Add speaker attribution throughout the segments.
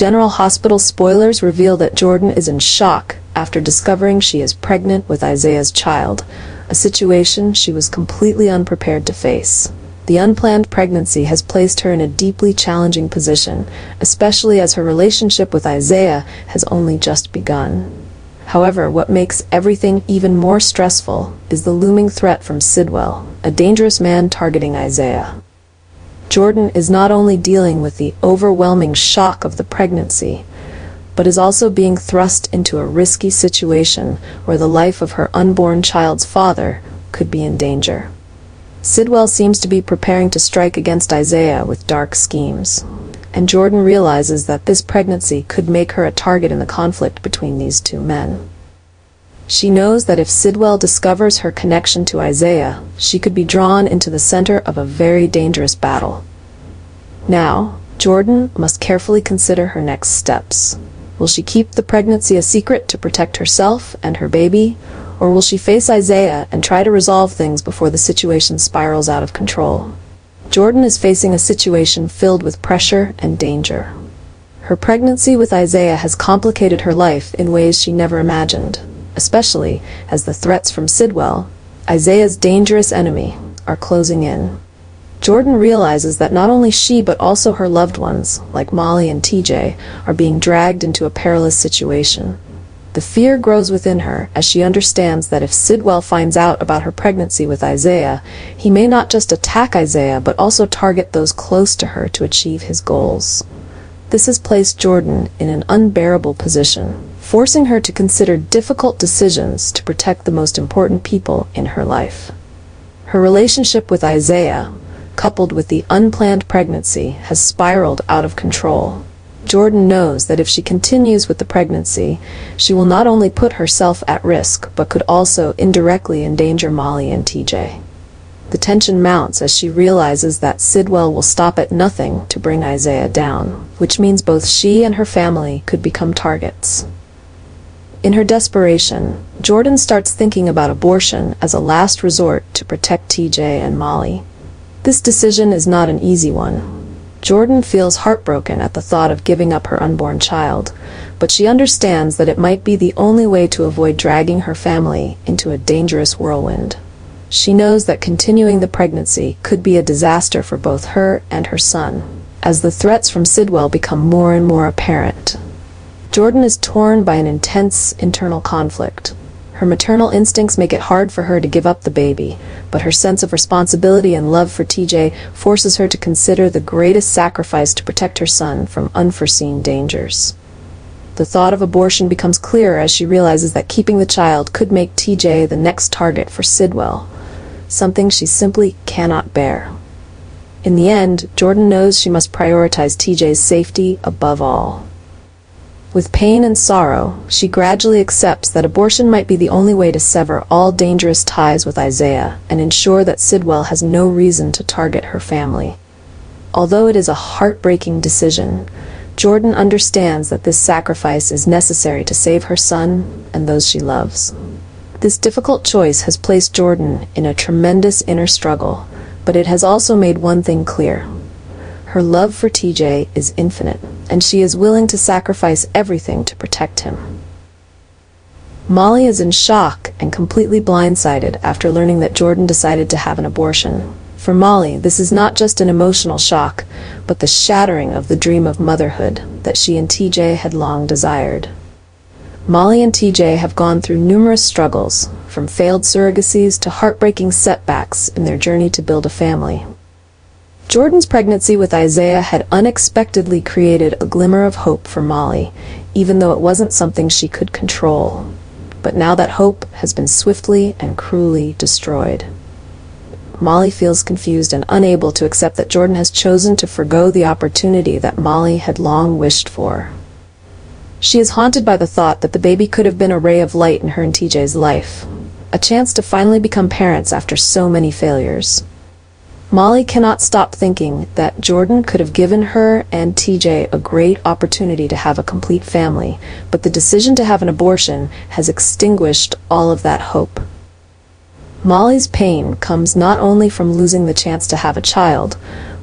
Speaker 1: General Hospital spoilers reveal that Jordan is in shock after discovering she is pregnant with Isaiah's child, a situation she was completely unprepared to face. The unplanned pregnancy has placed her in a deeply challenging position, especially as her relationship with Isaiah has only just begun. However, what makes everything even more stressful is the looming threat from Sidwell, a dangerous man targeting Isaiah. Jordan is not only dealing with the overwhelming shock of the pregnancy, but is also being thrust into a risky situation where the life of her unborn child's father could be in danger. Sidwell seems to be preparing to strike against Isaiah with dark schemes, and Jordan realizes that this pregnancy could make her a target in the conflict between these two men. She knows that if Sidwell discovers her connection to Isaiah, she could be drawn into the center of a very dangerous battle. Now, Jordan must carefully consider her next steps. Will she keep the pregnancy a secret to protect herself and her baby, or will she face Isaiah and try to resolve things before the situation spirals out of control? Jordan is facing a situation filled with pressure and danger. Her pregnancy with Isaiah has complicated her life in ways she never imagined, especially as the threats from Sidwell, Isaiah's dangerous enemy, are closing in. Jordan realizes that not only she but also her loved ones, like Molly and TJ, are being dragged into a perilous situation. The fear grows within her as she understands that if Sidwell finds out about her pregnancy with Isaiah, he may not just attack Isaiah but also target those close to her to achieve his goals. This has placed Jordan in an unbearable position, forcing her to consider difficult decisions to protect the most important people in her life. Her relationship with Isaiah, coupled with the unplanned pregnancy, has spiraled out of control. Jordan knows that if she continues with the pregnancy, she will not only put herself at risk, but could also indirectly endanger Molly and TJ. The tension mounts as she realizes that Sidwell will stop at nothing to bring Isaiah down, which means both she and her family could become targets. In her desperation, Jordan starts thinking about abortion as a last resort to protect TJ and Molly. This decision is not an easy one. Jordan feels heartbroken at the thought of giving up her unborn child, but she understands that it might be the only way to avoid dragging her family into a dangerous whirlwind. She knows that continuing the pregnancy could be a disaster for both her and her son, as the threats from Sidwell become more and more apparent. Jordan is torn by an intense internal conflict. Her maternal instincts make it hard for her to give up the baby, but her sense of responsibility and love for TJ forces her to consider the greatest sacrifice to protect her son from unforeseen dangers. The thought of abortion becomes clearer as she realizes that keeping the child could make TJ the next target for Sidwell, something she simply cannot bear. In the end, Jordan knows she must prioritize TJ's safety above all. With pain and sorrow, she gradually accepts that abortion might be the only way to sever all dangerous ties with Isaiah and ensure that Sidwell has no reason to target her family. Although it is a heartbreaking decision, Jordan understands that this sacrifice is necessary to save her son and those she loves. This difficult choice has placed Jordan in a tremendous inner struggle, but it has also made one thing clear. Her love for TJ is infinite, and she is willing to sacrifice everything to protect him. Molly is in shock and completely blindsided after learning that Jordan decided to have an abortion. For Molly, this is not just an emotional shock, but the shattering of the dream of motherhood that she and TJ had long desired. Molly and TJ have gone through numerous struggles, from failed surrogacies to heartbreaking setbacks in their journey to build a family. Jordan's pregnancy with Isaiah had unexpectedly created a glimmer of hope for Molly, even though it wasn't something she could control. But now that hope has been swiftly and cruelly destroyed. Molly feels confused and unable to accept that Jordan has chosen to forgo the opportunity that Molly had long wished for. She is haunted by the thought that the baby could have been a ray of light in her and TJ's life, a chance to finally become parents after so many failures. Molly cannot stop thinking that Jordan could have given her and TJ a great opportunity to have a complete family, but the decision to have an abortion has extinguished all of that hope. Molly's pain comes not only from losing the chance to have a child,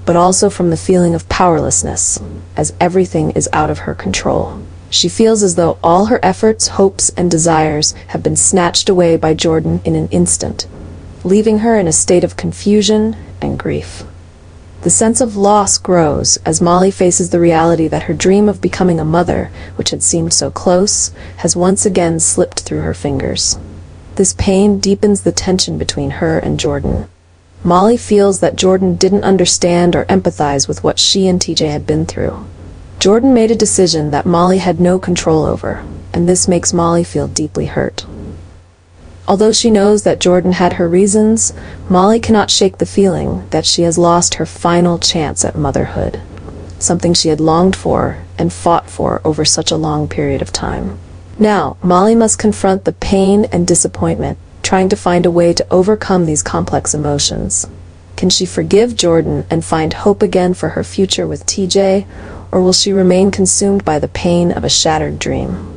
Speaker 1: but also from the feeling of powerlessness, as everything is out of her control. She feels as though all her efforts, hopes, and desires have been snatched away by Jordan in an instant, leaving her in a state of confusion and grief. The sense of loss grows as Molly faces the reality that her dream of becoming a mother, which had seemed so close, has once again slipped through her fingers. This pain deepens the tension between her and Jordan. Molly feels that Jordan didn't understand or empathize with what she and TJ had been through. Jordan made a decision that Molly had no control over, and this makes Molly feel deeply hurt. Although she knows that Jordan had her reasons, Molly cannot shake the feeling that she has lost her final chance at motherhood, something she had longed for and fought for over such a long period of time. Now, Molly must confront the pain and disappointment, trying to find a way to overcome these complex emotions. Can she forgive Jordan and find hope again for her future with TJ, or will she remain consumed by the pain of a shattered dream?